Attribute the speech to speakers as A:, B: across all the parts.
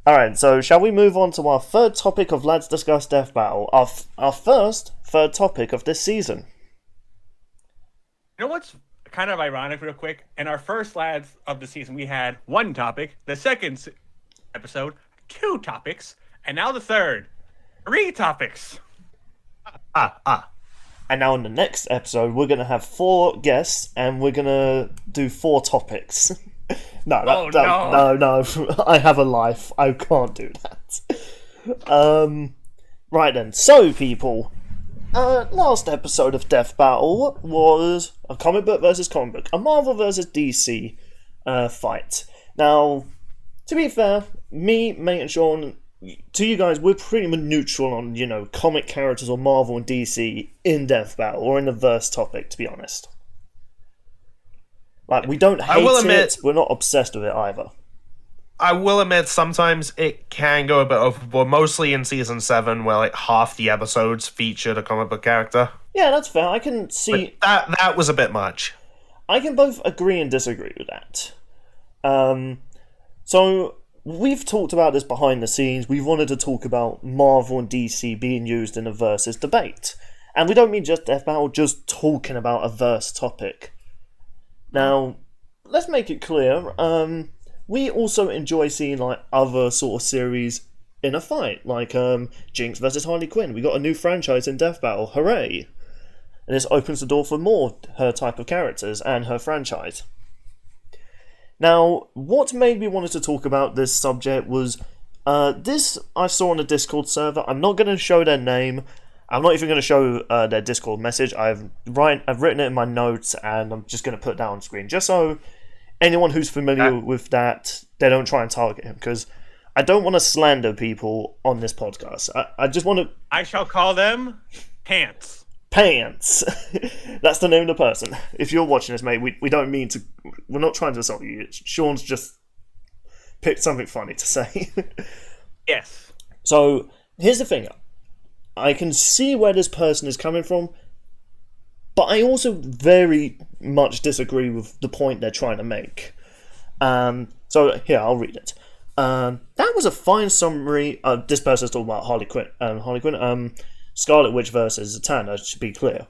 A: Alright, so shall we move on to our third topic of Let's Discuss Death Battle? Our first third topic of this season.
B: You know what's kind of ironic, real quick? In our first lads of the season, we had one topic. The second episode, 2 topics. And now the third, 3 topics.
A: And now in the next episode, we're going to have 4 guests, and we're going to do 4 topics. No, I have a life. I can't do that. Right then. So, people, last episode of Death Battle was a comic book versus comic book, a Marvel versus DC fight. Now, to be fair, me, mate, and Sean, to you guys, we're pretty much neutral on, comic characters or Marvel and DC in Death Battle, or in the verse topic, to be honest. Like, we don't hate it, we're not obsessed with it either.
C: I will admit, sometimes it can go a bit overboard, mostly in Season 7, where, like, half the episodes featured a comic book character.
A: Yeah, that's fair, I can see...
C: But that was a bit much.
A: I can both agree and disagree with that. So, we've talked about this behind the scenes, we've wanted to talk about Marvel and DC being used in a versus debate. And we don't mean just Death Battle, just talking about a verse topic. Now, let's make it clear, we also enjoy seeing like other sort of series in a fight, like Jinx versus Harley Quinn. We got a new franchise in Death Battle, hooray! And this opens the door for more her type of characters and her franchise. Now, what made me wanted to talk about this subject was this I saw on a Discord server. I'm not going to show their name. I'm not even going to show their Discord message. I've written it in my notes, and I'm just going to put it down on screen, just so anyone who's familiar with that, they don't try and target him, because I don't want to slander people on this podcast. I just want to...
B: I shall call them Pants.
A: Pants. That's the name of the person. If you're watching this, mate, we don't mean to... We're not trying to insult you. Sean's just picked something funny to say.
B: Yes.
A: So, here's the thing. I can see where this person is coming from, but I also very much disagree with the point they're trying to make. So here, I'll read it. That was a fine summary. This person's talking about Harley Quinn. Scarlet Witch versus Zatanna, to be clear.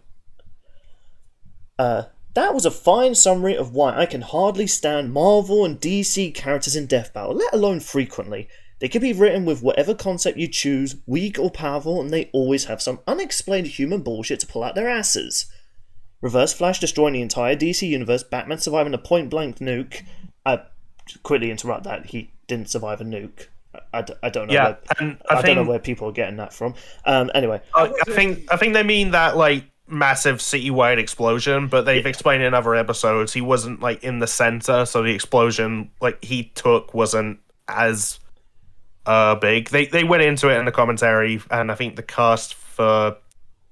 A: That was a fine summary of why I can hardly stand Marvel and DC characters in Death Battle, let alone frequently. They could be written with whatever concept you choose, weak or powerful, and they always have some unexplained human bullshit to pull out their asses. Reverse Flash destroying the entire DC universe, Batman surviving a point-blank nuke. Quickly interrupt that, he didn't survive a nuke. I don't know.
C: Yeah,
A: I don't know where people are getting that from. Anyway.
C: I think they mean that, like, massive citywide explosion, but they've explained in other episodes he wasn't, like, in the center, so the explosion, like, he took wasn't as... big. They went into it in the commentary, and I think the cast for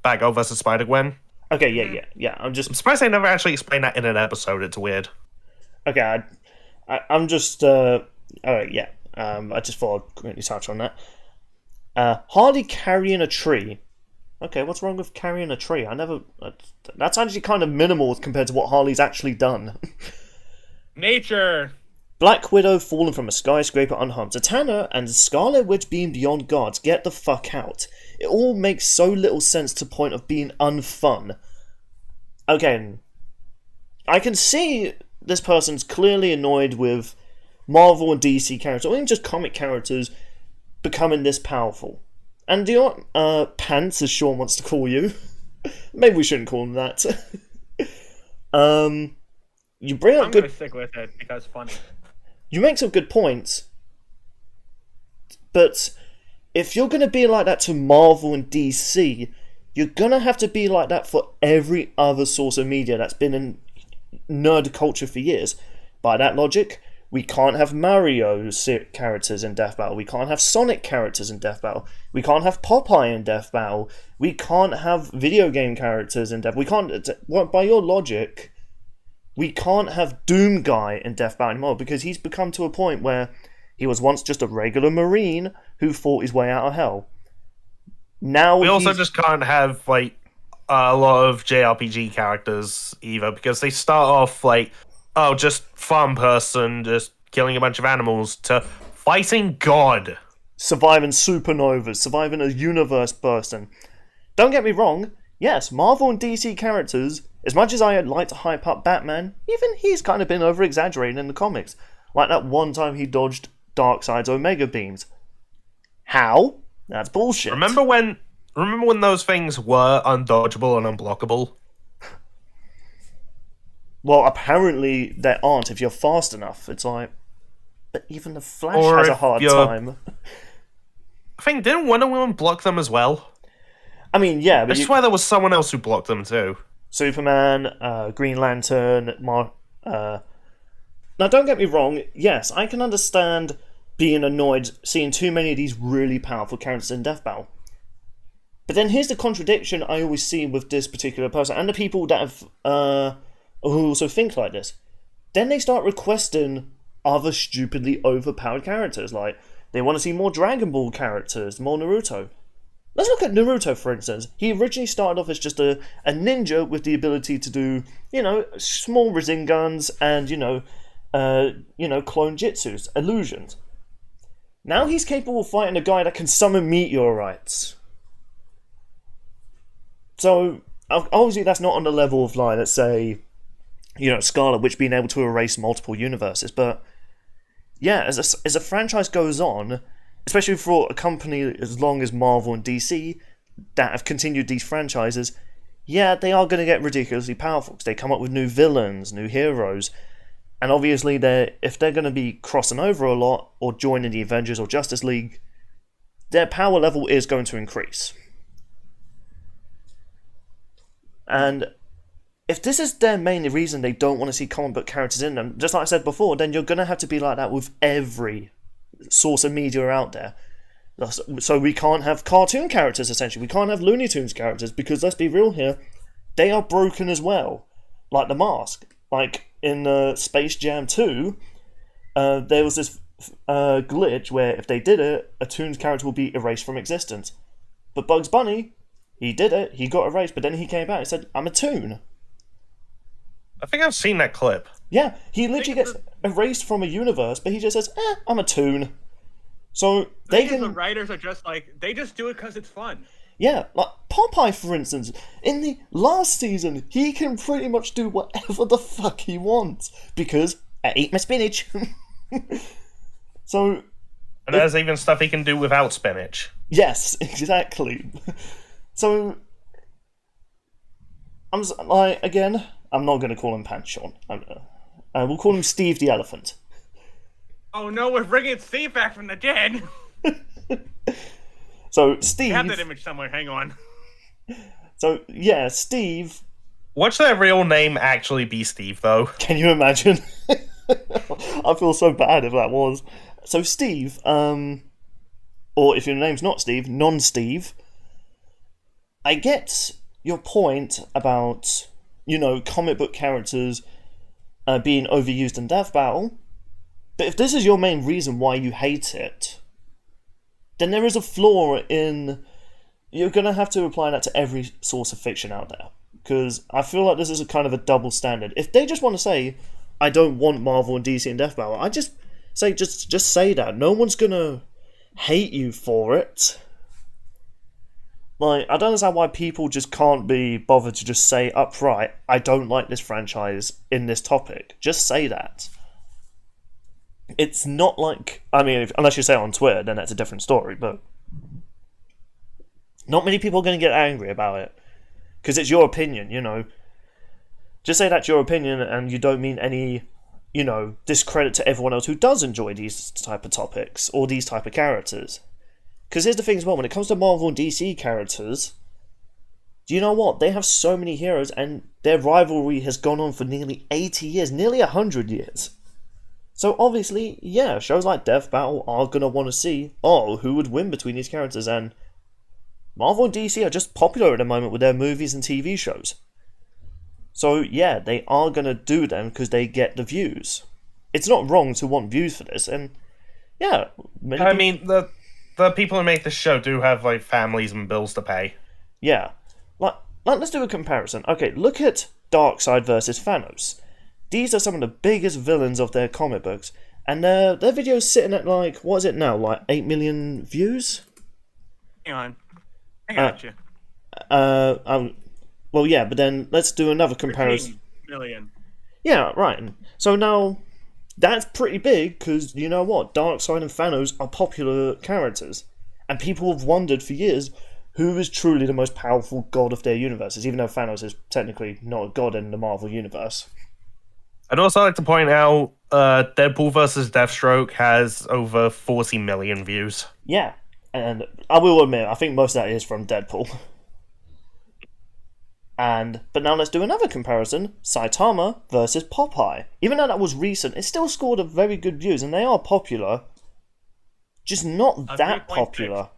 C: Batgirl vs. Spider-Gwen.
A: Okay, yeah. I'm
C: surprised they never actually explained that in an episode. It's weird.
A: Okay, I'm just... Alright, yeah. I just thought I'd quickly touch on that. Harley carrying a tree. Okay, what's wrong with carrying a tree? That's actually kind of minimal compared to what Harley's actually done.
B: Nature!
A: Black Widow falling from a skyscraper unharmed. Zatanna and Scarlet Witch being beyond guards. Get the fuck out. It all makes so little sense to the point of being unfun. Again, I can see this person's clearly annoyed with Marvel and DC characters, or even just comic characters, becoming this powerful. And do you know Pants, as Sean wants to call you? Maybe we shouldn't call him that. You bring up
B: I'm gonna stick with it because it's funny.
A: You make some good points, but if you're going to be like that to Marvel and DC, you're going to have to be like that for every other source of media that's been in nerd culture for years. By that logic, we can't have Mario characters in Death Battle, we can't have Sonic characters in Death Battle, we can't have Popeye in Death Battle, we can't have video game characters in Death Battle, we can't, by your logic... We can't have Doom Guy in Death Battle anymore because he's become to a point where he was once just a regular Marine who fought his way out of hell. Now
C: we also just can't have like a lot of JRPG characters either because they start off like, oh, just farm person, just killing a bunch of animals, to Fighting God.
A: Surviving supernovas, surviving a universe bursting. Don't get me wrong, yes, Marvel and DC characters, as much as I like to hype up Batman, even he's kind of been over-exaggerated in the comics. Like that one time he dodged Darkseid's Omega beams. How? That's bullshit.
C: Remember when those things were undodgeable and unblockable?
A: Well, apparently they aren't if you're fast enough. It's like... But even the Flash
C: Or
A: has a
C: if
A: hard
C: you're-
A: time.
C: I think, didn't Wonder Woman block them as well?
A: I mean, yeah,
C: I
A: but
C: swear there was someone else who blocked them too.
A: Superman, Green Lantern, Now, don't get me wrong, yes, I can understand being annoyed seeing too many of these really powerful characters in Death Battle. But then here's the contradiction I always see with this particular person, and the people that have, who also think like this. Then they start requesting other stupidly overpowered characters, like, they want to see more Dragon Ball characters, more Naruto. Let's look at Naruto, for instance. He originally started off as just a ninja with the ability to do, small Rizingans and, clone jutsus, illusions. Now he's capable of fighting a guy that can summon meteorites. So, obviously that's not on the level of, like, let's say, Scarlet Witch being able to erase multiple universes, but, yeah, as a franchise goes on, especially for a company as long as Marvel and DC that have continued these franchises, yeah, they are going to get ridiculously powerful because they come up with new villains, new heroes, and obviously if they're going to be crossing over a lot or joining the Avengers or Justice League, their power level is going to increase. And if this is their main reason they don't want to see comic book characters in them, just like I said before, then you're going to have to be like that with every source of media out there. So we can't have cartoon characters, essentially. We can't have Looney Tunes characters, because let's be real here, they are broken as well. Like the Mask. Like in Space Jam 2, there was this glitch where if they did it, a Toon's character would be erased from existence. But Bugs Bunny, he did it, he got erased, but then he came back and said, I'm a Toon.
C: I think I've seen that clip.
A: Yeah, he literally gets erased from a universe, but he just says, I'm a Toon. So they can...
B: The writers are just like, they just do it because it's fun.
A: Yeah, like Popeye, for instance, in the last season, he can pretty much do whatever the fuck he wants, because I eat my spinach. So...
C: And there's even stuff he can do without spinach.
A: Yes, exactly. So... I'm not going to call him Panchon. We'll call him Steve the Elephant.
B: Oh no, we're bringing Steve back from the dead!
A: So, Steve...
B: I have that image somewhere, hang on.
A: So, yeah, Steve...
C: Watch their real name actually be Steve, though.
A: Can you imagine? I feel so bad if that was. So, Steve, or if your name's not Steve, non-Steve, I get your point about, comic book characters being overused in Death Battle, but if this is your main reason why you hate it, then there is a flaw in... You're going to have to apply that to every source of fiction out there. Because I feel like this is a kind of a double standard. If they just want to say, I don't want Marvel and DC in Death Battle, I just say, just say that. No one's going to hate you for it. Like, I don't understand why people just can't be bothered to just say upright, I don't like this franchise in this topic. Just say that. It's not like... unless you say it on Twitter, then that's a different story, but... Not many people are going to get angry about it. Because it's your opinion, Just say that's your opinion and you don't mean any, discredit to everyone else who does enjoy these type of topics or these type of characters. Because here's the thing as well, when it comes to Marvel and DC characters, do you know what? They have so many heroes and their rivalry has gone on for nearly 80 years, nearly 100 years. So obviously, yeah, shows like Death Battle are going to want to see, who would win between these characters, and Marvel and DC are just popular at the moment with their movies and TV shows. So yeah, they are going to do them because they get the views. It's not wrong to want views for this, and yeah.
C: The people who make this show do have, families and bills to pay.
A: Yeah. Like, let's do a comparison. Okay, look at Darkseid versus Thanos. These are some of the biggest villains of their comic books, And their video's sitting at like, what is it now? Like 8 million views?
B: Hang on. I got you.
A: Well, yeah, but then let's do another comparison.
B: 13 million.
A: Yeah, right. So now, that's pretty big, because you know what? Darkseid and Thanos are popular characters. And people have wondered for years who is truly the most powerful god of their universes, even though Thanos is technically not a god in the Marvel universe.
C: I'd also like to point out Deadpool vs. Deathstroke has over 40 million views.
A: Yeah, and I will admit, I think most of that is from Deadpool. But now let's do another comparison. Saitama versus Popeye. Even though that was recent, it still scored a very good views, and they are popular. Just not that popular.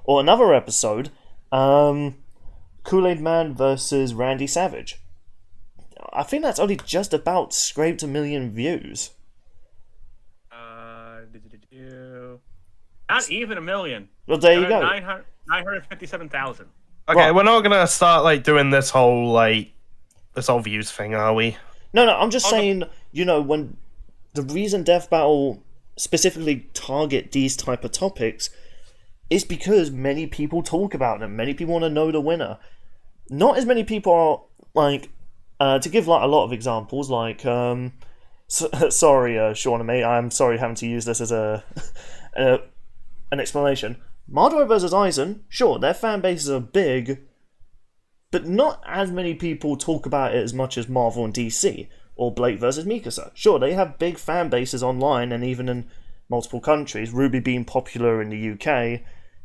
A: Or another episode, Kool-Aid Man versus Randy Savage. I think that's only just about scraped 1 million views.
B: Not even 1 million.
A: Well, there you go.
B: 957,000.
C: Okay,
A: Right.
C: we're not gonna start like doing this whole views thing, are we?
A: No, I'm just saying, when the reason Death Battle specifically target these type of topics is because many people talk about them. Many people want to know the winner. Not as many people are, to give like a lot of examples, like, sorry, Sean and me, I'm sorry having to use this as an explanation. Mardo vs. Aizen, sure, their fan bases are big, but not as many people talk about it as much as Marvel and DC, or Blake vs. Mikasa. Sure, they have big fan bases online and even in multiple countries, Ruby being popular in the UK,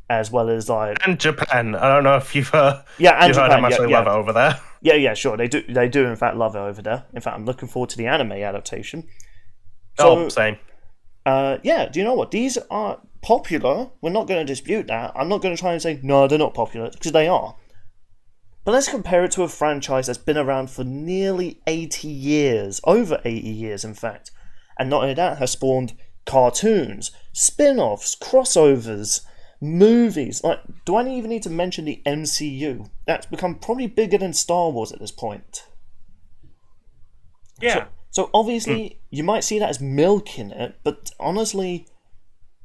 A: as well as
C: and Japan. I don't know if you've heard
A: Japan,
C: how much they love it over there.
A: Yeah, sure, they do in fact love it over there. In fact, I'm looking forward to the anime adaptation. So,
C: same.
A: do you know what? These are popular. We're not going to dispute that. I'm not going to try and say, no, they're not popular, because they are. But let's compare it to a franchise that's been around for nearly 80 years. Over 80 years, in fact. And not only that, has spawned cartoons, spin-offs, crossovers, movies. Do I even need to mention the MCU? That's become probably bigger than Star Wars at this point.
B: Yeah.
A: So obviously, you might see that as milking it, but honestly,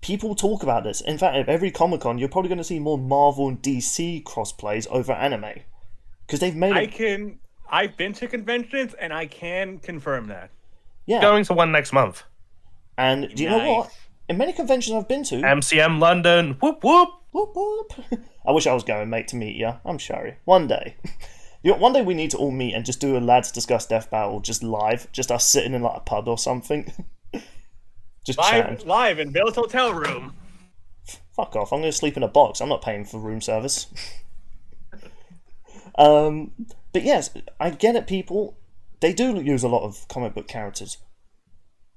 A: people talk about this. In fact, at every Comic-Con, you're probably going to see more Marvel and DC crossplays over anime. Because they've made it...
B: I've been to conventions, and I can confirm that.
A: Yeah.
C: Going to one next month.
A: And do you know what? In many conventions I've been to...
C: MCM London, whoop whoop!
A: Whoop whoop! I wish I was going, mate, to meet you. I'm sorry. One day. One day we need to all meet and just do a Lads Discuss Death Battle just live. Just us sitting in like a pub or something. Just chatting.
B: Live in Bill's hotel room.
A: Fuck off, I'm going to sleep in a box. I'm not paying for room service. But yes, I get it, people. They do use a lot of comic book characters.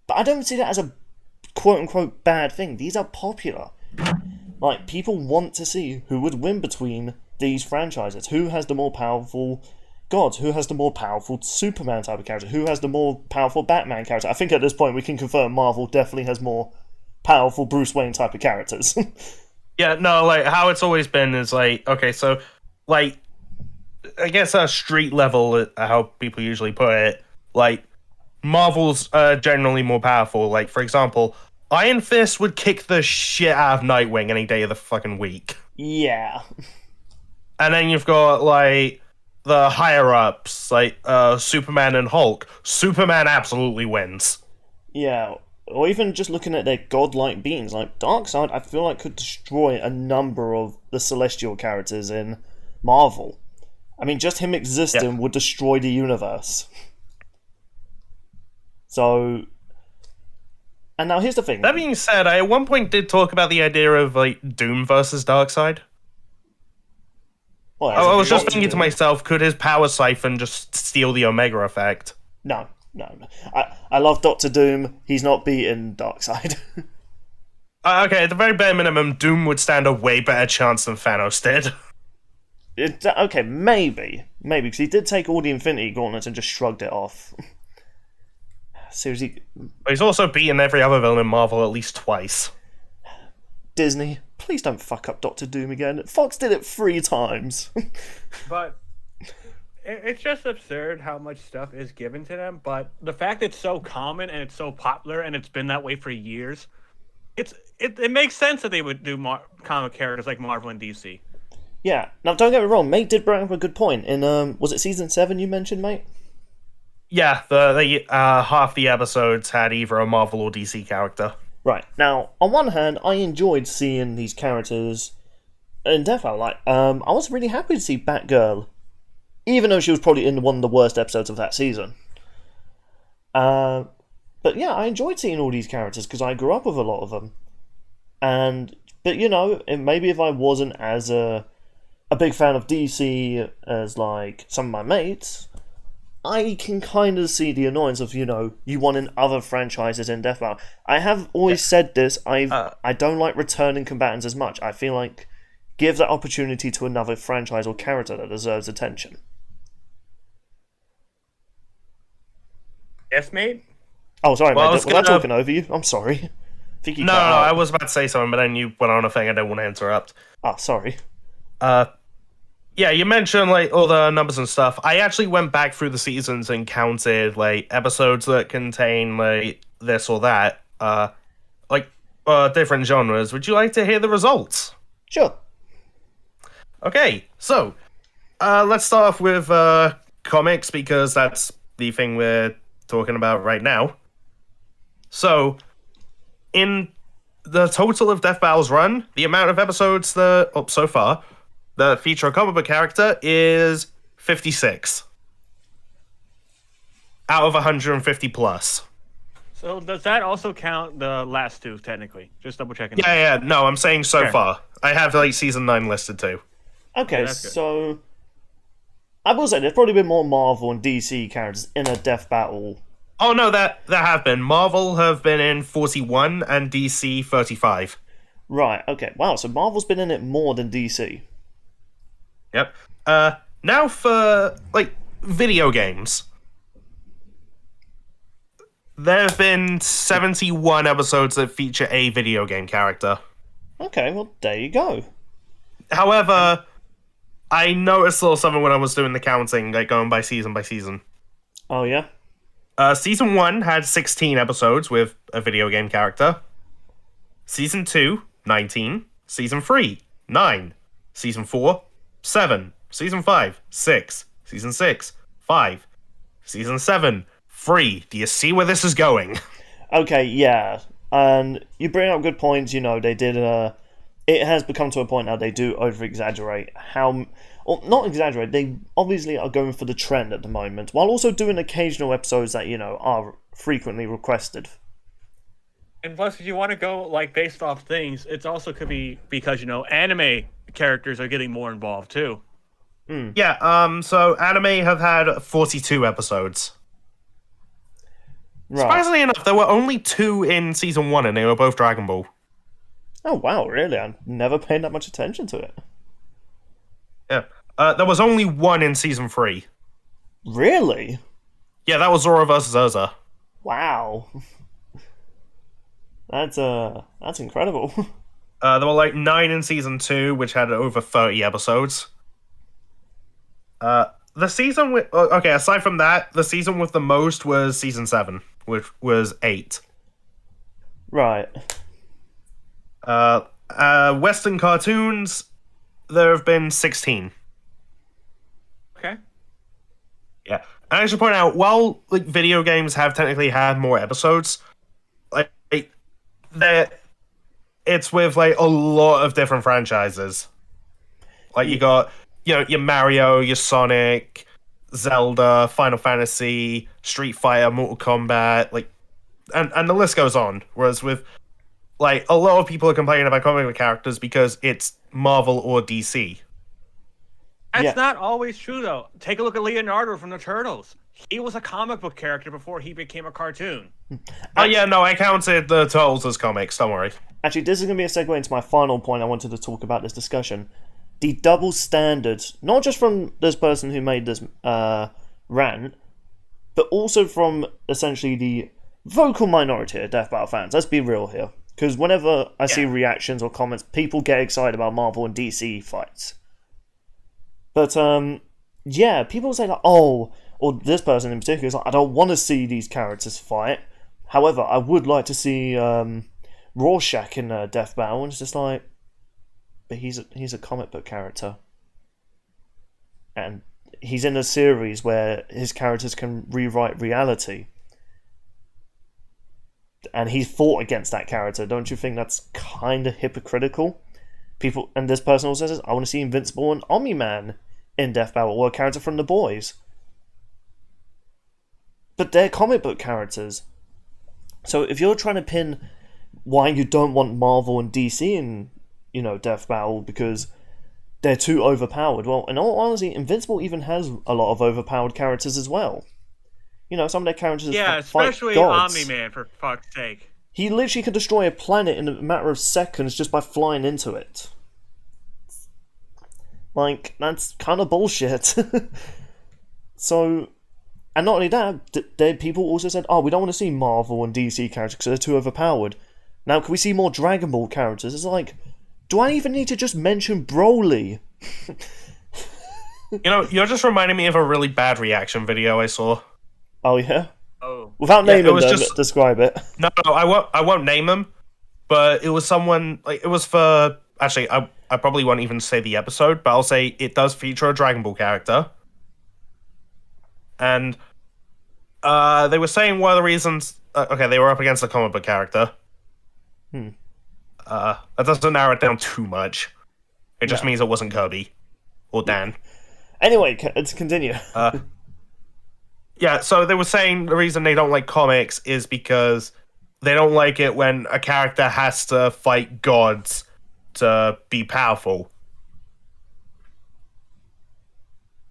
A: But I don't see that as a quote-unquote bad thing. These are popular. People want to see who would win between these franchises. Who has the more powerful gods? Who has the more powerful Superman type of character? Who has the more powerful Batman character? I think at this point we can confirm Marvel definitely has more powerful Bruce Wayne type of characters.
C: Yeah, no, how it's always been is okay, so I guess street level, how people usually put it, Marvel's generally more powerful. For example, Iron Fist would kick the shit out of Nightwing any day of the fucking week.
A: Yeah.
C: And then you've got the higher ups, Superman and Hulk. Superman absolutely wins.
A: Yeah, or even just looking at their godlike beings, Darkseid, I feel like could destroy a number of the celestial characters in Marvel. I mean, just him existing would destroy the universe. So, and now here's the thing.
C: That being said, I at one point did talk about the idea of Doom versus Darkseid.
A: Well,
C: I was just thinking to myself, could his power siphon just steal the Omega effect?
A: No. I love Dr. Doom. He's not beaten Darkseid.
C: Okay, at the very bare minimum, Doom would stand a way better chance than Thanos did.
A: Okay, maybe, because he did take all the Infinity Gauntlets and just shrugged it off. Seriously.
C: But he's also beaten every other villain in Marvel at least twice.
A: Disney, please don't fuck up Dr. Doom again. Fox did it 3 times.
B: But It's just absurd how much stuff is given to them, but the fact it's so common and it's so popular and it's been that way for years, it makes sense that they would do comic characters like Marvel and DC.
A: Yeah. Now, don't get me wrong. Mate did bring up a good point. In was it season 7 you mentioned, mate?
C: Yeah, the half the episodes had either a Marvel or DC character.
A: Right. Now, on one hand, I enjoyed seeing these characters in Death Hour. Like, I was really happy to see Batgirl, even though she was probably in one of the worst episodes of that season. But yeah, I enjoyed seeing all these characters because I grew up with a lot of them. But you know, maybe if I wasn't as a big fan of DC as like some of my mates, I can kind of see the annoyance of, you know, you wanting other franchises in Death Battle. I have always said this. I don't like returning combatants as much. I feel like give that opportunity to another franchise or character that deserves attention.
B: Yes, mate?
A: Oh, sorry,
C: Well,
A: mate. Was I talking over you? I'm sorry. I think you
C: No,
A: cut out.
C: I was about to say something, but then you went on a thing I don't want to interrupt.
A: Oh, sorry.
C: Yeah, you mentioned like all the numbers and stuff. I actually went back through the seasons and counted like episodes that contain like this or that, different genres. Would you like to hear the results?
A: Sure.
C: Okay, so let's start off with comics because that's the thing we're talking about right now. So, in the total of Death Battle's run, the amount of episodes so far that feature a comic book character is 56 out of 150 plus.
B: So does that also count the last two, technically? Just double checking.
C: Yeah, no, I'm saying so
B: Fair.
C: far. I have like season 9 listed too.
A: Okay,
B: that's good.
A: so I will say there's probably been more Marvel and DC characters in a Death Battle.
C: Oh no, that have been. Marvel have been in 41 and DC 35.
A: Right, okay. Wow, so Marvel's been in it more than DC.
C: Yep. Now for like video games. There have been 71 episodes that feature a video game character.
A: Okay, well, there you go.
C: However, I noticed a little something when I was doing the counting, like going by season by season.
A: Oh, yeah?
C: Season 1 had 16 episodes with a video game character. Season 2, 19. Season 3, 9. Season 4, 7. Season 5, 6. Season 6, 5. Season 7, 3. Do you see where this is going?
A: Okay, yeah. And you bring up good points, you know, they did, it has become to a point now they do over-exaggerate or not exaggerate, they obviously are going for the trend at the moment, while also doing occasional episodes that, you know, are frequently requested.
B: And plus, if you want to go like based off things, it's also could be because, you know, anime characters are getting more involved too.
C: Yeah, so anime have had 42 episodes.
A: Right.
C: Surprisingly enough, there were only 2 in season 1 and they were both Dragon Ball.
A: Oh, wow, really? I never paid that much attention to it.
C: Yeah. There was only 1 in season 3.
A: Really?
C: Yeah, that was Zoro versus Urza.
A: Wow. That's incredible.
C: There were like 9 in season 2, which had over 30 episodes. The season with aside from that, the season with the most was season 7, which was 8.
A: Right.
C: Western cartoons, there have been 16.
B: Okay.
C: Yeah, and I should point out, while like video games have technically had more episodes, like it's with like a lot of different franchises. Like you got, you know, your Mario, your Sonic, Zelda, Final Fantasy, Street Fighter, Mortal Kombat, like, and the list goes on. Whereas with like a lot of people are complaining about comic book characters because it's Marvel or DC.
B: That's
A: Yeah.
B: not always true, though. Take a look at Leonardo from the Turtles. He was a comic book character before he became a cartoon.
C: Oh yeah, no, I counted the Turtles as comics. Don't worry.
A: Actually, this is going to be a segue into my final point I wanted to talk about this discussion. The double standards, not just from this person who made this rant, but also from essentially the vocal minority of Death Battle fans. Let's be real here. Because whenever I see reactions or comments, people get excited about Marvel and DC fights. But yeah, people say like, oh, or this person in particular is like, I don't want to see these characters fight. However, I would like to see Rorschach in a death battle, and it's just like, but he's a comic book character, and he's in a series where his characters can rewrite reality, and he's fought against that character. Don't you think that's kind of hypocritical? People, and this person also says, I want to see Invincible and Omni-Man in death battle, or a character from The Boys. But they're comic book characters. So if you're trying to pin why you don't want Marvel and DC in, death battle because they're too overpowered, well, in all honesty, Invincible even has a lot of overpowered characters as well. Some of their characters
B: especially
A: fight gods.
B: Omni-Man, for fuck's sake.
A: He literally can destroy a planet in a matter of seconds just by flying into it. Like, that's kind of bullshit. So, and not only that, people also said, oh, we don't want to see Marvel and DC characters because they're too overpowered. Now, can we see more Dragon Ball characters? It's like, do I even need to just mention Broly?
C: You're just reminding me of a really bad reaction video I saw.
A: Oh, yeah?
B: Oh.
A: Without naming them,
C: just...
A: describe it.
C: No, I won't name them, but it was someone, like, it was for, actually, I probably won't even say the episode, but I'll say it does feature a Dragon Ball character. And they were saying one of the reasons, they were up against a comic book character. That doesn't narrow it down too much. It just means it wasn't Kirby or Dan.
A: Anyway, let's continue.
C: Yeah, so they were saying the reason they don't like comics is because they don't like it when a character has to fight gods to be powerful.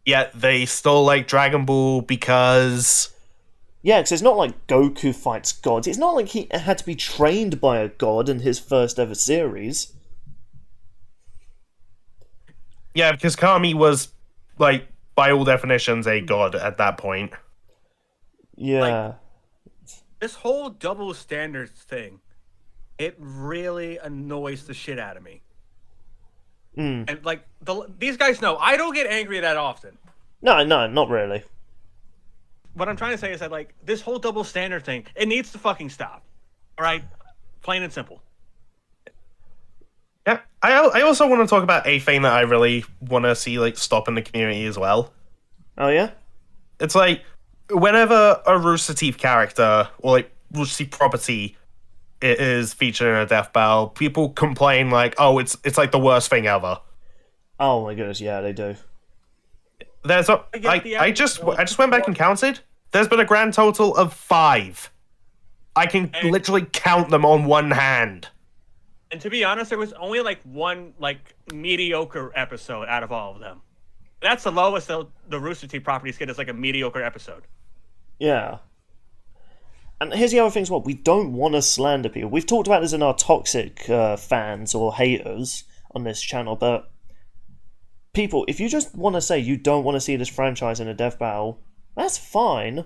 C: Yet they still like Dragon Ball because...
A: Yeah, because it's not like Goku fights gods. It's not like he had to be trained by a god in his first ever series.
C: Yeah, because Kami was, like, by all definitions, a god at that point.
A: Yeah.
B: This whole double standards thing, it really annoys the shit out of me. And, like, these guys know, I don't get angry that often.
A: No, not really.
B: What I'm trying to say is that, like, this whole double standard thing, it needs to fucking stop. Alright? Plain and simple.
C: Yeah, I also want to talk about a thing that I really want to see, like, stop in the community as well.
A: Oh, yeah?
C: It's like, whenever a Rooster Teeth character, or, like, Rooster Teeth property is featured in a death battle, people complain, like, oh, it's like the worst thing ever.
A: Oh my goodness, yeah, they do.
C: There's I just went back and counted. There's been a grand total of 5. I can literally count them on one hand.
B: And to be honest, there was only like one like mediocre episode out of all of them. That's the lowest the Rooster Teeth properties get, is like a mediocre episode.
A: Yeah. And here's the other thing as well. We don't want to slander people. We've talked about this in our toxic fans or haters on this channel, but people, if you just want to say you don't want to see this franchise in a death battle, that's fine.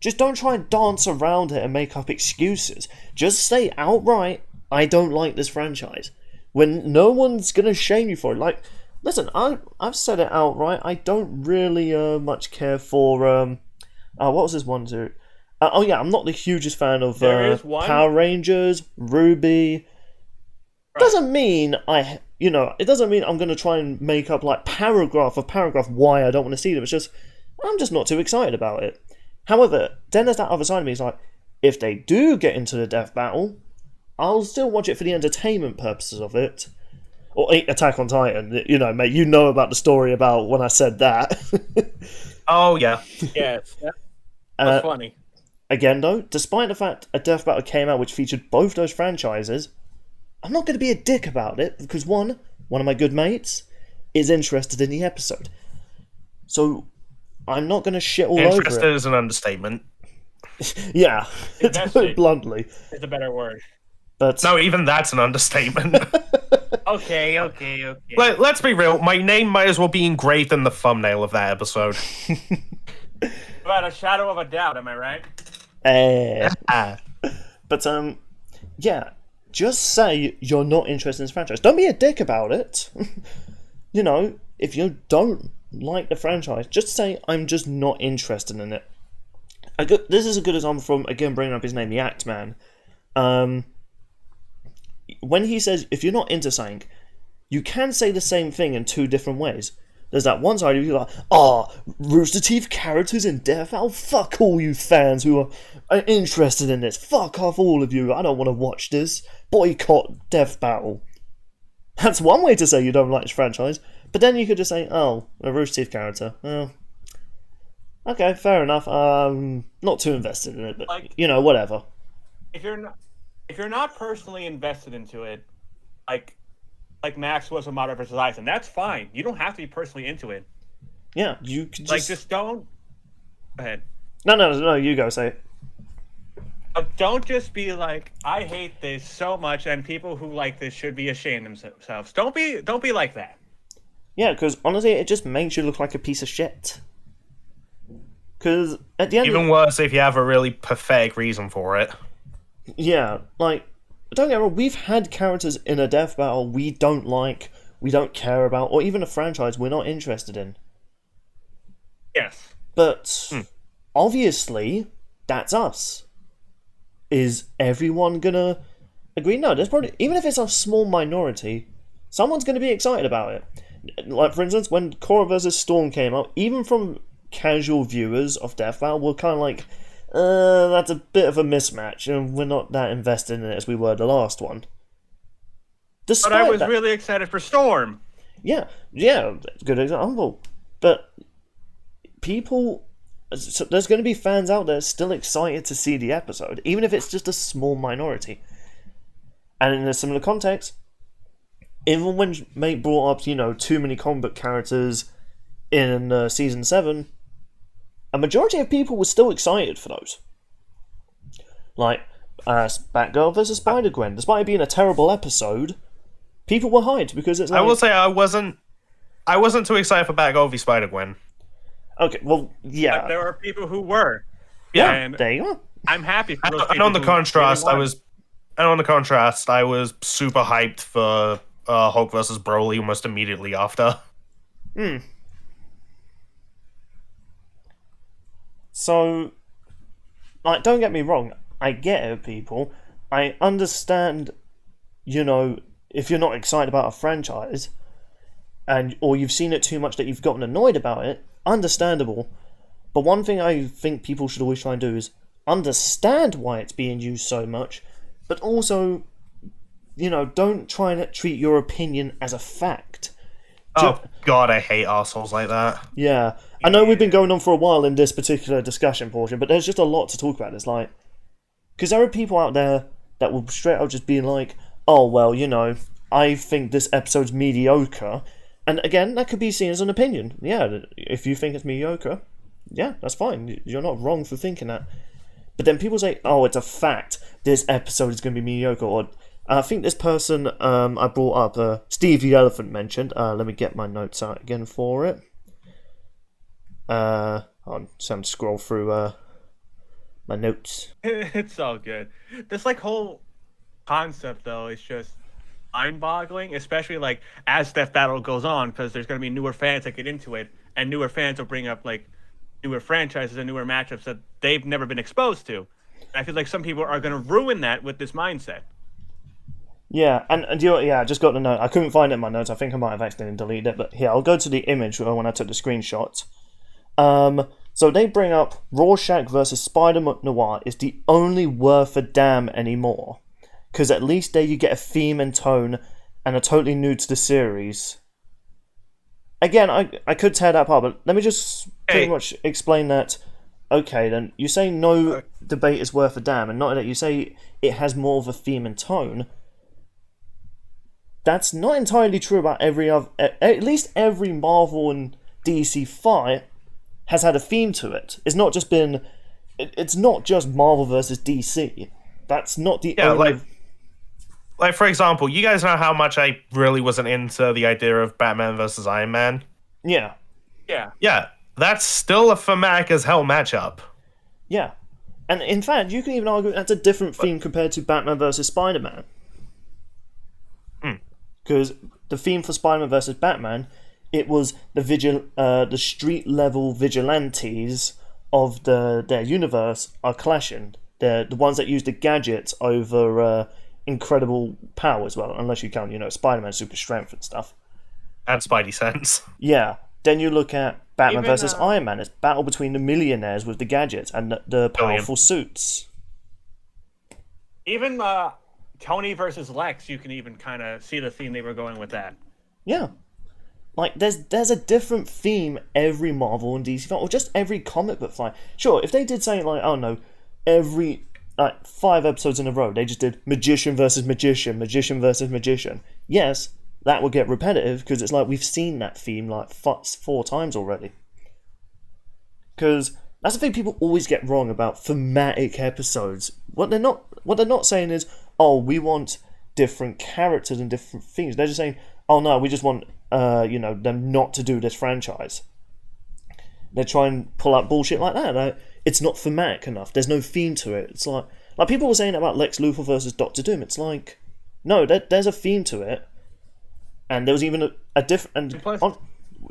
A: Just don't try and dance around it and make up excuses. Just say outright, I don't like this franchise. When no one's going to shame you for it. Like, listen, I've said it outright. I don't really much care for... what was this one too? I'm not the hugest fan of Power Rangers, Ruby. Right. Doesn't mean it doesn't mean I'm going to try and make up like paragraph why I don't want to see them. It's just, I'm just not too excited about it. However, then there's that other side of me. It's like, if they do get into the death battle, I'll still watch it for the entertainment purposes of it. Or Attack on Titan, mate, you know about the story about when I said that.
C: Oh, yeah.
B: Yes. That's funny.
A: Again, though, despite the fact a death battle came out which featured both those franchises, I'm not going to be a dick about it, because one of my good mates is interested in the episode. So, I'm not going to shit all over it.
C: Interested is an understatement.
A: Yeah, to put it bluntly.
B: It's a better word.
A: But
C: no, even that's an understatement.
B: Okay.
C: Let's be real. My name might as well be engraved in the thumbnail of that episode.
B: Without a shadow of a doubt, am I right?
A: But yeah, just say you're not interested in this franchise. Don't be a dick about it. If you don't like the franchise, just say, I'm just not interested in it. This is a good example from, again, bringing up his name, the Act Man. When he says, if you're not into something, you can say the same thing in two different ways. There's that one side of you like, Rooster Teeth characters in Death Battle? Fuck all you fans who are interested in this. Fuck off all of you. I don't want to watch this. Boycott Death Battle. That's one way to say you don't like this franchise. But then you could just say, a Rooster Teeth character. Oh. Okay, fair enough. Not too invested in it, but, whatever.
B: If you're not personally invested into it, like Max was with Madara vs. Aizen, that's fine. You don't have to be personally into it.
A: Yeah, you could just...
B: just don't... Go ahead.
A: No, you go, say it.
B: Don't just be like, I hate this so much, and people who like this should be ashamed of themselves. Don't be like that.
A: Yeah, because honestly, it just makes you look like a piece of shit. Because at the end...
C: Even worse if you have a really pathetic reason for it.
A: Yeah, don't get me wrong, we've had characters in a Death Battle we don't like, we don't care about, or even a franchise we're not interested in.
B: Yes.
A: But, obviously, that's us. Is everyone gonna agree? No, there's probably, even if it's a small minority, someone's gonna be excited about it. Like, for instance, when Korra vs. Storm came out, even from casual viewers of Death Battle were kind of like, that's a bit of a mismatch, and we're not that invested in it as we were the last one. Despite
B: but I was really excited for Storm.
A: Yeah, good example. But people, so there's going to be fans out there still excited to see the episode, even if it's just a small minority. And in a similar context, even when Mate brought up, too many comic book characters in Season 7, a majority of people were still excited for those. Like, Batgirl vs. Spider-Gwen. Despite it being a terrible episode, people were hyped because it's like...
C: I will say I wasn't too excited for Batgirl v Spider-Gwen.
A: Okay, well, yeah.
B: But there were people who were.
A: Yeah,
B: and
A: there you are.
B: I'm happy for those
C: And
B: people
C: on the
B: who
C: contrast,
B: really
C: I was super hyped for Hulk vs. Broly almost immediately after.
A: So, don't get me wrong, I get it, people. I understand, if you're not excited about a franchise, or you've seen it too much that you've gotten annoyed about it, understandable. But one thing I think people should always try and do is understand why it's being used so much, but also, don't try and treat your opinion as a fact.
C: Oh, God, I hate assholes like that.
A: Yeah. I know we've been going on for a while in this particular discussion portion, but there's just a lot to talk about. It's like... Because there are people out there that will straight out just be like, oh, well, I think this episode's mediocre. And again, that could be seen as an opinion. Yeah, if you think it's mediocre, yeah, that's fine. You're not wrong for thinking that. But then people say, oh, it's a fact. This episode is going to be mediocre. Or I think this person I brought up, Steve the Elephant mentioned. Let me get my notes out again for it. I'm trying to scroll through my notes.
B: It's all good. This whole concept though is just mind-boggling, especially as Death Battle goes on, because there's going to be newer fans that get into it, and newer fans will bring up newer franchises and newer matchups that they've never been exposed to. And I feel like some people are going to ruin that with this mindset.
A: Yeah, and I just got the note. I couldn't find it in my notes. I think I might have accidentally deleted it, but here, I'll go to the image when I took the screenshot. So they bring up Rorschach versus Spider-Noir is the only worth a damn anymore. Because at least there you get a theme and tone and are totally new to the series. Again, I could tear that apart, but let me just pretty much explain that. Okay, then, you say no debate is worth a damn, and not that you say it has more of a theme and tone. That's not entirely true about every other... At least every Marvel and DC fight has had a theme to it. It's not just been... It's not just Marvel versus DC. That's not the only...
C: Like, for example, you guys know how much I really wasn't into the idea of Batman versus Iron Man?
A: Yeah.
B: Yeah.
C: Yeah, that's still a thematic as hell matchup.
A: Yeah. And in fact, you can even argue that's a different theme compared to Batman versus Spider-Man. Because the theme for Spider-Man versus Batman it was the street level vigilantes of their universe are clashing. They're the ones that use the gadgets over incredible power as well, unless you count, Spider-Man's super strength and stuff.
C: And Spidey sense.
A: Yeah. Then you look at Batman
B: Even,
A: versus Iron Man. It's battle between the millionaires with the gadgets and the powerful suits.
B: Even Tony versus Lex, you can even kind of see the theme they were going with that.
A: Yeah. Like, there's a different theme every Marvel and DC film, or just every comic book film. Sure, if they did something like, I don't know, every 5 episodes in a row, they just did magician versus magician, magician versus magician. Yes, that would get repetitive, because it's like we've seen that theme like 4 times already. Because that's the thing people always get wrong about thematic episodes. What they're not saying is, oh, we want different characters and different themes. They're just saying, oh no, we just want them not to do this franchise. They try and pull out bullshit like that. It's not thematic enough. There's no theme to it. It's like people were saying about Lex Luthor versus Doctor Doom. It's like, no, there's a theme to it. And there was even a different...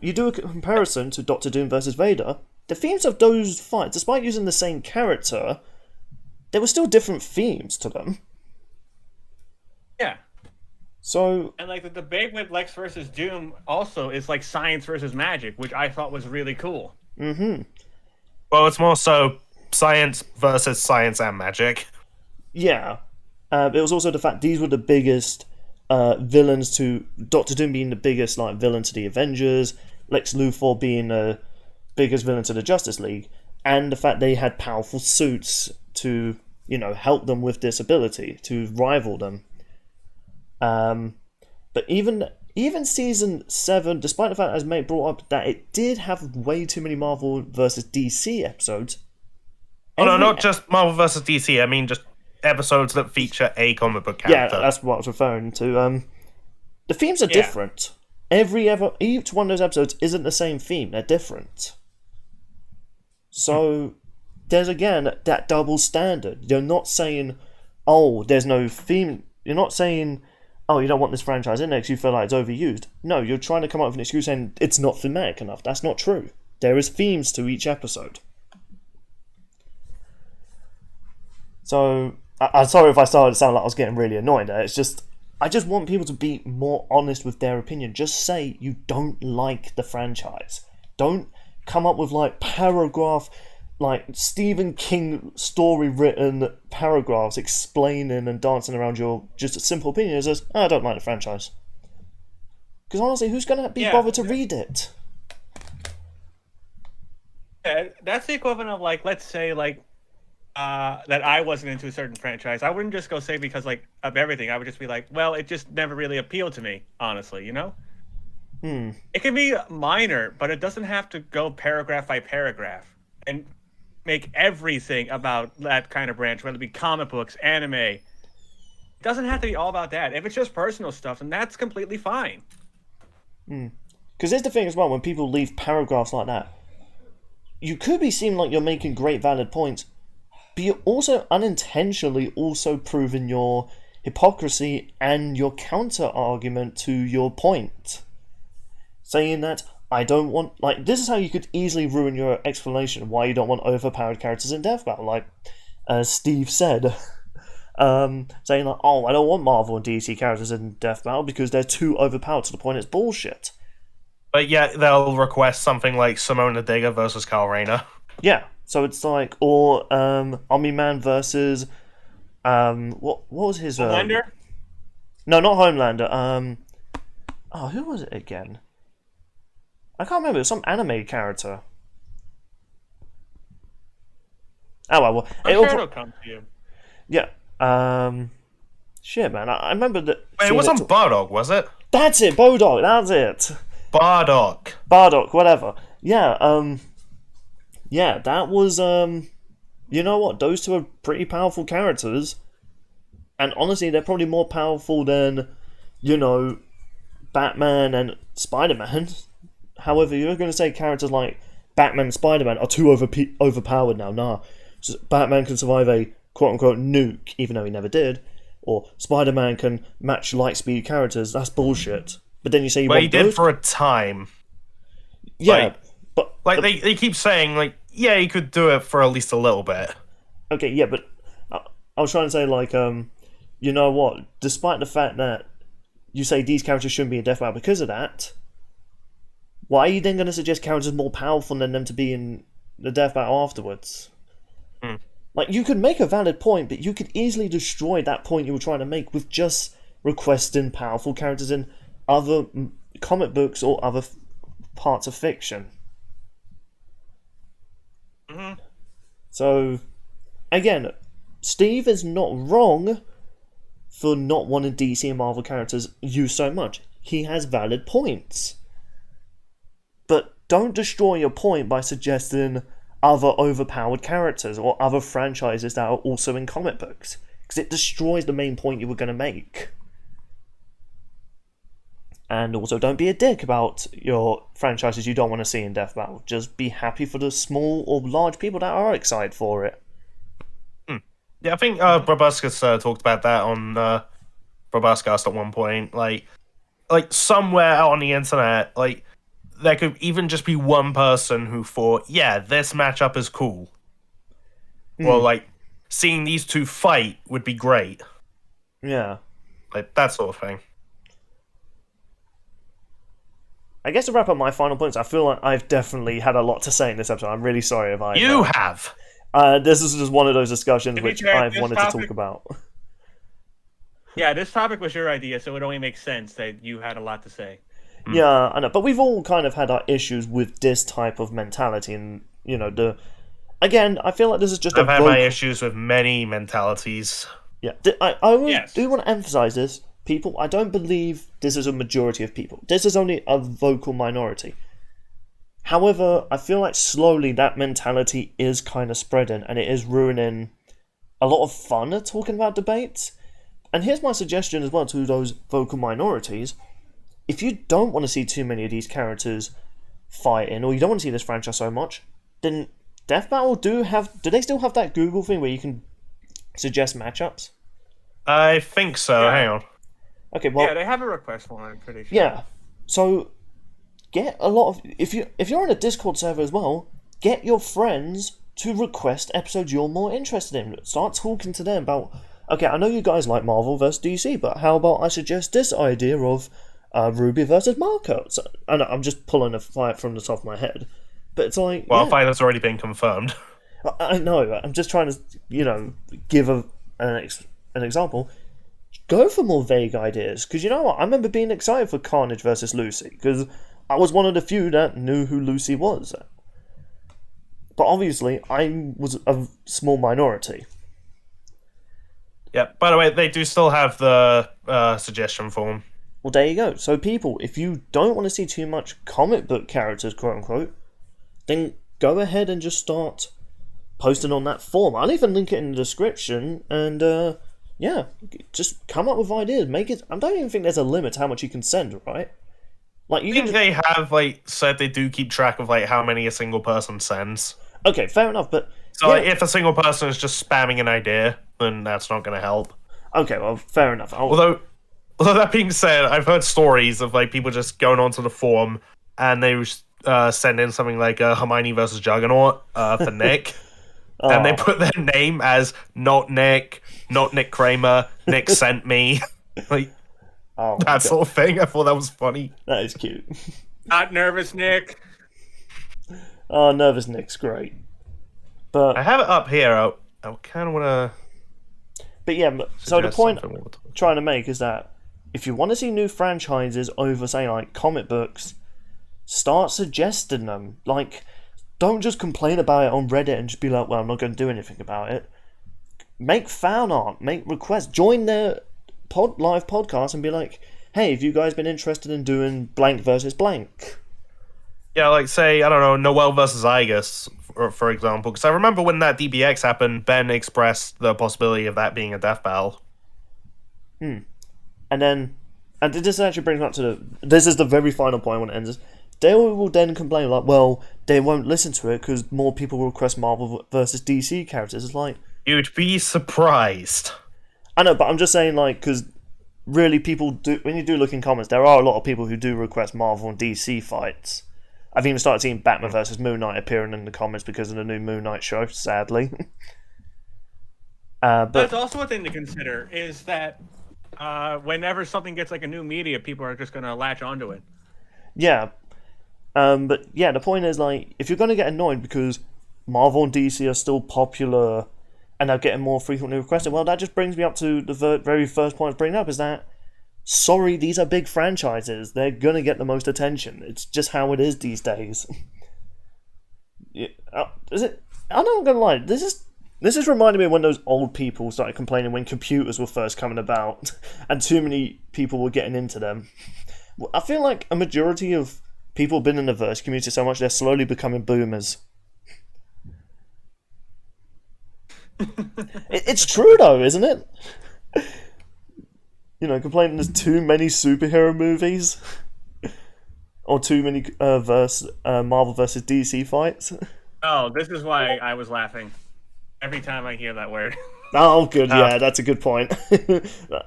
A: You do a comparison to Doctor Doom versus Vader, the themes of those fights, despite using the same character, there were still different themes to them.
B: Yeah.
A: So...
B: And like the debate with Lex versus Doom also is like science versus magic, which I thought was really cool.
A: Mm-hmm.
C: Well, it's more so science versus science and magic.
A: Yeah. It was also the fact these were the biggest... villains to Doctor Doom being the biggest villain to the Avengers, Lex Luthor being the biggest villain to the Justice League, and the fact they had powerful suits to help them with this ability to rival them. But even season 7, despite the fact as Mate brought up that it did have way too many Marvel versus DC episodes.
C: No, not just Marvel versus DC. I mean just episodes that feature a comic book character.
A: Yeah, that's what I was referring to. The themes are different. Each one of those episodes isn't the same theme. They're different. So there's again that double standard. You're not saying, oh, there's no theme. You're not saying, oh, you don't want this franchise in there because you feel like it's overused. No, you're trying to come up with an excuse saying it's not thematic enough. That's not true. There is themes to each episode. So... I'm sorry if I started to sound like I was getting really annoyed there. It's just, I just want people to be more honest with their opinion. Just say you don't like the franchise. Don't come up with paragraph, Stephen King story written paragraphs explaining and dancing around your just a simple opinion. It's just, I don't like the franchise. Because honestly, who's going to be bothered to read it?
B: Yeah, that's the equivalent of let's say that I wasn't into a certain franchise. I wouldn't just go say because of everything. I would just be like, well, it just never really appealed to me, honestly, It can be minor, but it doesn't have to go paragraph by paragraph and make everything about that kind of branch, whether it be comic books, anime. It doesn't have to be all about that. If it's just personal stuff, then that's completely fine.
A: Because here's the thing as well, when people leave paragraphs like that, you could be seeming like you're making great valid points, but you're also unintentionally also proving your hypocrisy and your counter-argument to your point. Saying that, I don't want... this is how you could easily ruin your explanation why you don't want overpowered characters in Death Battle, Steve said. Saying oh, I don't want Marvel and DC characters in Death Battle because they're too overpowered to the point it's bullshit. But
C: yet they'll request something like Simona Digger versus Kyle Rayner.
A: Yeah. So it's or Omni-Man versus what was his
B: Homelander?
A: No, not Homelander. Who was it again? I can't remember. It was some anime character. Oh well,
B: it'll come to you.
A: Yeah. Shit, man. I remember that.
C: Wait, it wasn't Bardock, was it?
A: That's it, Bodog. That's it.
C: Bardock,
A: whatever. Yeah. Yeah, that was, you know what, those two are pretty powerful characters, and honestly, they're probably more powerful than, Batman and Spider-Man. However, you're going to say characters like Batman and Spider-Man are too overpowered now. Nah, Batman can survive a quote-unquote nuke, even though he never did, or Spider-Man can match light-speed characters. That's bullshit. But then you say
C: he did for a time.
A: Yeah, but
C: they keep saying like, yeah, you could do it for at least a little bit.
A: okay, yeah, but I was trying to say like, you know what? Despite the fact that you say these characters shouldn't be in death battle because of that, why are you then going to suggest characters more powerful than them to be in the death battle afterwards? Like, you could make a valid point, but you could easily destroy that point you were trying to make with just requesting powerful characters in other comic books or other parts of fiction. So, again, Steve is not wrong for not wanting DC and Marvel characters used so much. He has valid points. But don't destroy your point by suggesting other overpowered characters or other franchises that are also in comic books, because it destroys the main point you were going to make. And also, don't be a dick about your franchises you don't want to see in Death Battle. Just be happy for the small or large people that are excited for it.
C: Yeah, I think Brabuscus talked about that on Brabuscast at one point. Like somewhere out on the internet, like, there could even just be one person who thought, yeah, this matchup is cool. Or, like, seeing these two fight would be great.
A: Yeah.
C: Like, that sort of thing.
A: I guess to wrap up my final points, I feel like I've definitely had a lot to say in this episode. I'm really sorry if I...
C: You have!
A: This is just one of those discussions which
B: fair,
A: I've wanted to talk about.
B: Yeah, this topic was your idea, so it only makes sense that you had a lot to say.
A: Yeah, I know, but we've all kind of had our issues with this type of mentality, and you know, again, I feel like this is just.
C: I've had my issues with many mentalities.
A: Yeah, I do want to emphasize this, people. I don't believe this is a majority of people. This is only a vocal minority. However, I feel like slowly that mentality is kind of spreading, and it is ruining a lot of fun at talking about debates. And here's my suggestion as well to those vocal minorities. If you don't want to see too many of these characters fighting, or you don't want to see this franchise so much, then Death Battle do they still have that Google thing where you can suggest matchups?
C: I think so.
B: Yeah.
C: Hang on.
A: Okay, well,
B: Yeah, they have a request form, I'm pretty sure.
A: yeah. So get a lot of if you're on a Discord server as well, get your friends to request episodes you're more interested in. Start talking to them about, okay, I know you guys like Marvel vs DC, but how about I suggest this idea of Ruby versus Marco? So, and I'm just pulling a fight from the top of my head, but it's like,
C: Well, a fight that's already been confirmed.
A: I know. I'm just trying to, give an example. Go for more vague ideas, because you know what? I remember being excited for Carnage versus Lucy, because I was one of the few that knew who Lucy was. But obviously, I was a small minority.
C: Yeah. By the way, they do still have the suggestion form.
A: Well, there you go. So, people, if you don't want to see too much comic book characters, quote unquote, then go ahead and just start posting on that form. I'll even link it in the description, and yeah, just come up with ideas. Make it. I don't even think there's a limit to how much you can send, right? Like, you
C: I think they have said they do keep track of how many a single person sends.
A: Okay, fair enough, but
C: So if a single person is just spamming an idea, then that's not going to help.
A: Okay, well, fair enough.
C: Although that being said, I've heard stories of people just going onto the forum and they send in something like Hermione versus Juggernaut for Nick, and they put their name as not Nick Kramer, Nick sent me, that sort of thing. I thought that was funny.
A: That is cute.
B: Not nervous, Nick.
A: Oh, Nervous Nick's great. But
C: I have it up here. I kind of want to.
A: But yeah, so the point I'm trying to make is that if you want to see new franchises over, say, comic books, start suggesting them. Don't just complain about it on Reddit and just be like, well, I'm not going to do anything about it. Make fan art, make requests, join their live podcast and be like, hey, have you guys been interested in doing blank versus blank?
C: Yeah, say, I don't know, Noel versus Igus, for example. Because I remember when that DBX happened, Ben expressed the possibility of that being a death battle.
A: And this actually brings up to this is the very final point I want to end this. They will then complain, well, they won't listen to it because more people will request Marvel versus DC characters. It's like...
C: You'd be surprised.
A: I know, but I'm just saying, because really people do... When you do look in comments, there are a lot of people who do request Marvel and DC fights. I've even started seeing Batman versus Moon Knight appearing in the comments because of the new Moon Knight show, sadly. But
B: that's also a thing to consider, is that whenever something gets like a new media, people are just going to latch onto it.
A: Yeah. But yeah, the point is, like, if you're going to get annoyed because Marvel and DC are still popular and are getting more frequently requested, well, that just brings me up to the very first point I was bringing up, is that, sorry, these are big franchises. They're going to get the most attention. It's just how it is these days. I'm not going to lie, this is reminding me of when those old people started complaining when computers were first coming about and too many people were getting into them. I feel like a majority of people have been in the verse community so much they're slowly becoming boomers. It's true though, isn't it? You know, complaining there's too many superhero movies or too many Marvel versus DC fights.
B: Oh, this is why I was laughing every time I hear that word.
A: Oh, good. Yeah, that's a good point.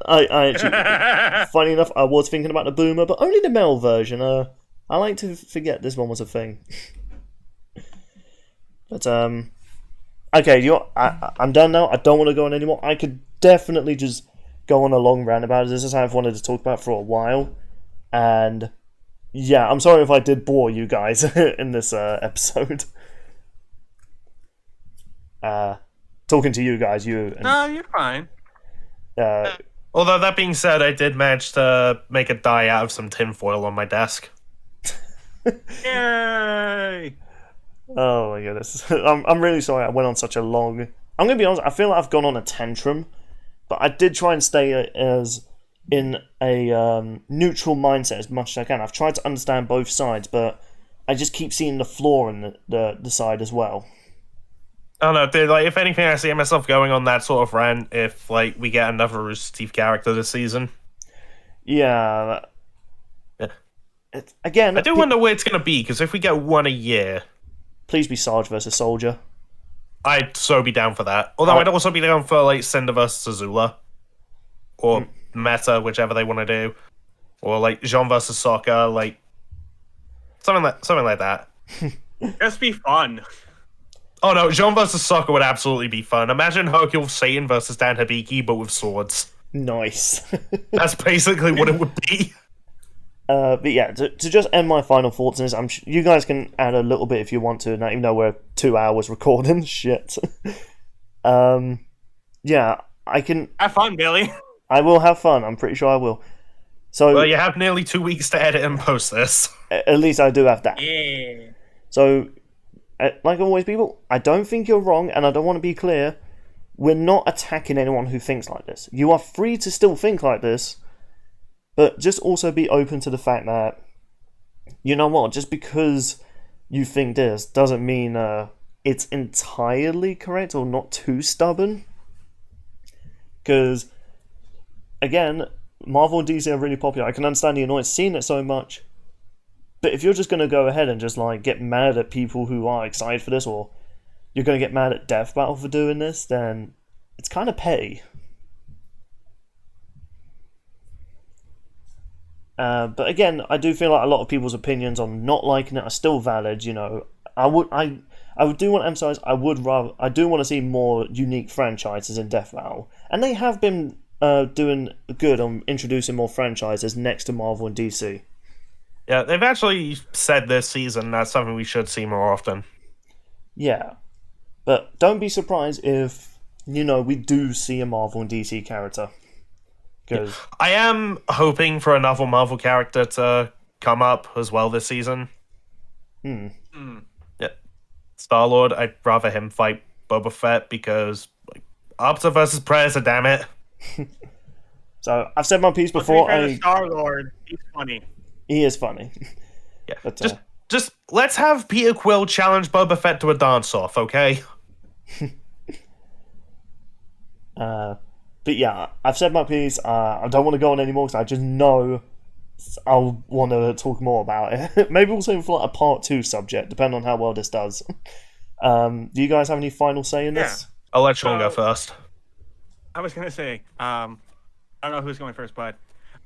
A: I actually, funny enough, I was thinking about the boomer, but only the male version. I like to forget this one was a thing. But okay, I'm done now. I don't want to go on anymore. I could definitely just go on a long rant about it. This is how I've wanted to talk about it for a while, and yeah, I'm sorry if I did bore you guys in this episode. Talking to you guys,
B: No, you're fine.
C: Although that being said, I did manage to make a die out of some tinfoil on my desk.
B: Yay!
A: Oh my goodness. I'm really sorry I went on such a long... I'm going to be honest, I feel like I've gone on a tantrum, but I did try and stay as in a neutral mindset as much as I can. I've tried to understand both sides, but I just keep seeing the flaw in the side as well.
C: I don't know, dude, like, if anything, I see myself going on that sort of rant if, like, we get another Rooster Teeth character this season.
A: Yeah. Again...
C: I do wonder where it's going to be, because if we get one a year...
A: Please be Sarge versus Soldier.
C: I'd so be down for that. Although I'd also be down for, like, Cinder versus Azula. Or Meta, whichever they want to do. Or, like, Jean versus Sokka, like... Something like that.
B: Just be fun.
C: Oh no, Jean versus Sokka would absolutely be fun. Imagine Hercule Satan versus Dan Hibiki, but with swords.
A: Nice.
C: That's basically what it would be.
A: But yeah, to just end my final thoughts on this, you guys can add a little bit if you want to, now even though we're 2 hours recording. Shit. Yeah, I can...
B: Have fun, Billy.
A: I will have fun, I'm pretty sure I will. So,
C: well, you have nearly 2 weeks to edit and post this.
A: At least I do have that.
B: Yeah.
A: So... like always, people, I don't think you're wrong, and I don't want to be clear. We're not attacking anyone who thinks like this. You are free to still think like this, but just also be open to the fact that, you know what, just because you think this doesn't mean it's entirely correct or not too stubborn. Because, again, Marvel and DC are really popular. I can understand the annoyance seeing it so much. But if you're just going to go ahead and just like get mad at people who are excited for this, or you're going to get mad at Death Battle for doing this, then it's kind of petty. But again, I do feel like a lot of people's opinions on not liking it are still valid. You know, I do want to emphasize I do want to see more unique franchises in Death Battle, and they have been doing good on introducing more franchises next to Marvel and DC.
C: Yeah, they've actually said this season that's something we should see more often.
A: Yeah. But don't be surprised if, you know, we do see a Marvel and DC character. Because
C: I am hoping for another Marvel character to come up as well this season. Yeah. Star-Lord, I'd rather him fight Boba Fett because, like, Opta versus Predator, damn it.
A: So, I've said my piece before.
B: Star-Lord, he's funny.
A: He is funny.
C: Yeah,
A: But,
C: just let's have Peter Quill challenge Boba Fett to a dance-off, okay?
A: But yeah, I've said my piece. I don't want to go on anymore because I just know I'll want to talk more about it. Maybe we'll save for like a part 2 subject, depending on how well this does. Do you guys have any final say in this?
C: I'll let Sean go first.
B: I was going to say, I don't know who's going first, but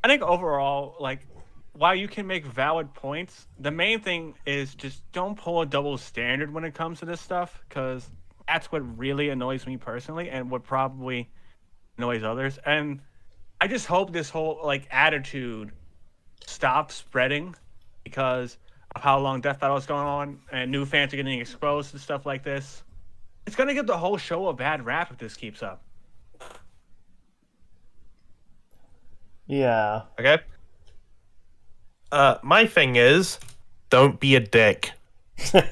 B: I think overall, like, while you can make valid points, the main thing is just don't pull a double standard when it comes to this stuff, because that's what really annoys me personally, and what probably annoys others. And I just hope this whole like attitude stops spreading because of how long Death Battle is going on, and new fans are getting exposed to stuff like this. It's gonna give the whole show a bad rap if this keeps up.
A: Yeah.
C: Okay. My thing is, don't be a dick.
A: Do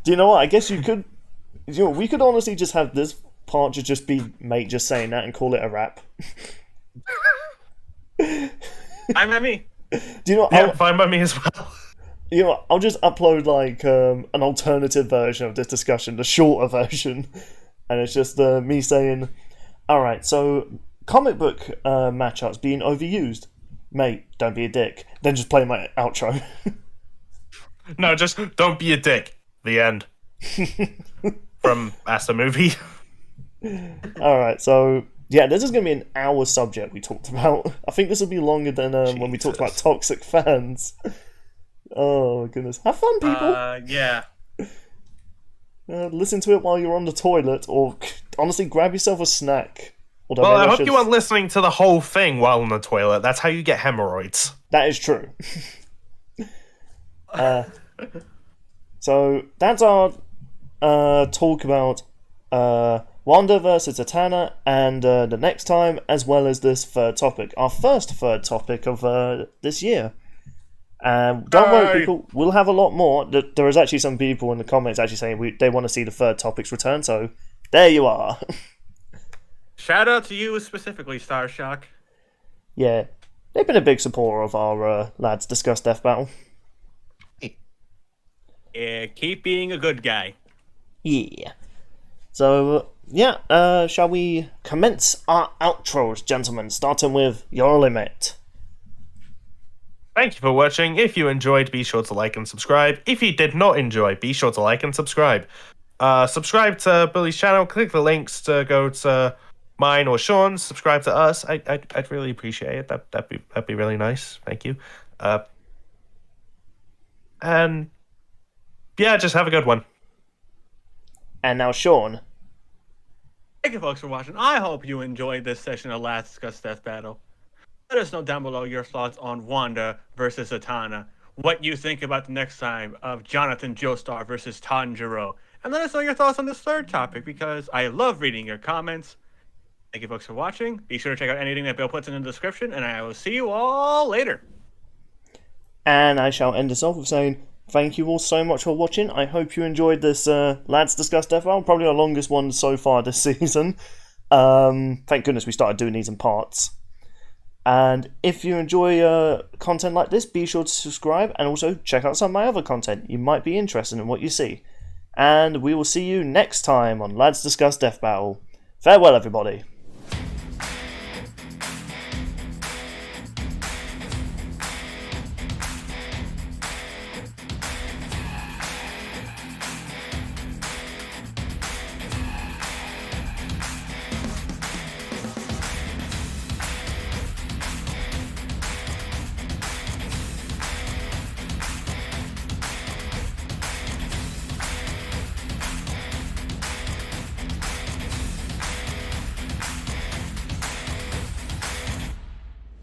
A: you know what? I guess you could. You know, we could honestly just have this part to just be mate just saying that and call it a rap.
B: I'm at me.
A: Do you know?
C: Yeah, fine by me as well.
A: You know, I'll just upload like an alternative version of this discussion, the shorter version, and it's just me saying, "All right, so comic book matchups being overused, mate. Don't be a dick." Then just play my outro.
C: No, just don't be a dick. The end. From Asta Movie.
A: All right, so yeah, this is going to be an hour subject we talked about. I think this will be longer than when we talked about toxic fans. Oh my goodness, have fun, people.
B: Yeah.
A: Listen to it while you're on the toilet, or honestly, grab yourself a snack. Although
C: Well,
A: maybe
C: I hope you aren't listening to the whole thing while on the toilet. That's how you get hemorrhoids.
A: That is true. So that's our talk about Wanda versus Zatanna, and the next time, as well as this third topic, our first third topic of this year. Don't worry, people, we'll have a lot more. There is actually some people in the comments actually saying they want to see the third topics return, so there you are.
B: Shout out to you specifically, Starshock.
A: Yeah, they've been a big supporter of our Lads Discuss Death Battle.
B: Yeah, keep being a good guy.
A: Yeah. So, yeah, shall we commence our outros, gentlemen, starting with your limit.
C: Thank you for watching. If you enjoyed, be sure to like and subscribe. If you did not enjoy, be sure to like and subscribe. Subscribe to Billy's channel. Click the links to go to mine or Sean's. Subscribe to us. I'd really appreciate it. That'd be really nice. Thank you. And yeah, just have a good one.
A: And now, Sean.
B: Thank you, folks, for watching. I hope you enjoyed this session of Last Discuss Death Battle. Let us know down below your thoughts on Wanda versus Zatanna, what you think about the next time of Jonathan Joestar versus Tanjiro, and let us know your thoughts on this third topic, because I love reading your comments. Thank you, folks, for watching. Be sure to check out anything that Bill puts in the description, and I will see you all later.
A: And I shall end this off with saying, thank you all so much for watching. I hope you enjoyed this Lads Discuss Death Battle, probably our longest one so far this season. Thank goodness we started doing these in parts. And if you enjoy content like this, be sure to subscribe and also check out some of my other content. You might be interested in what you see. And we will see you next time on Lads Discuss Death Battle. Farewell, everybody.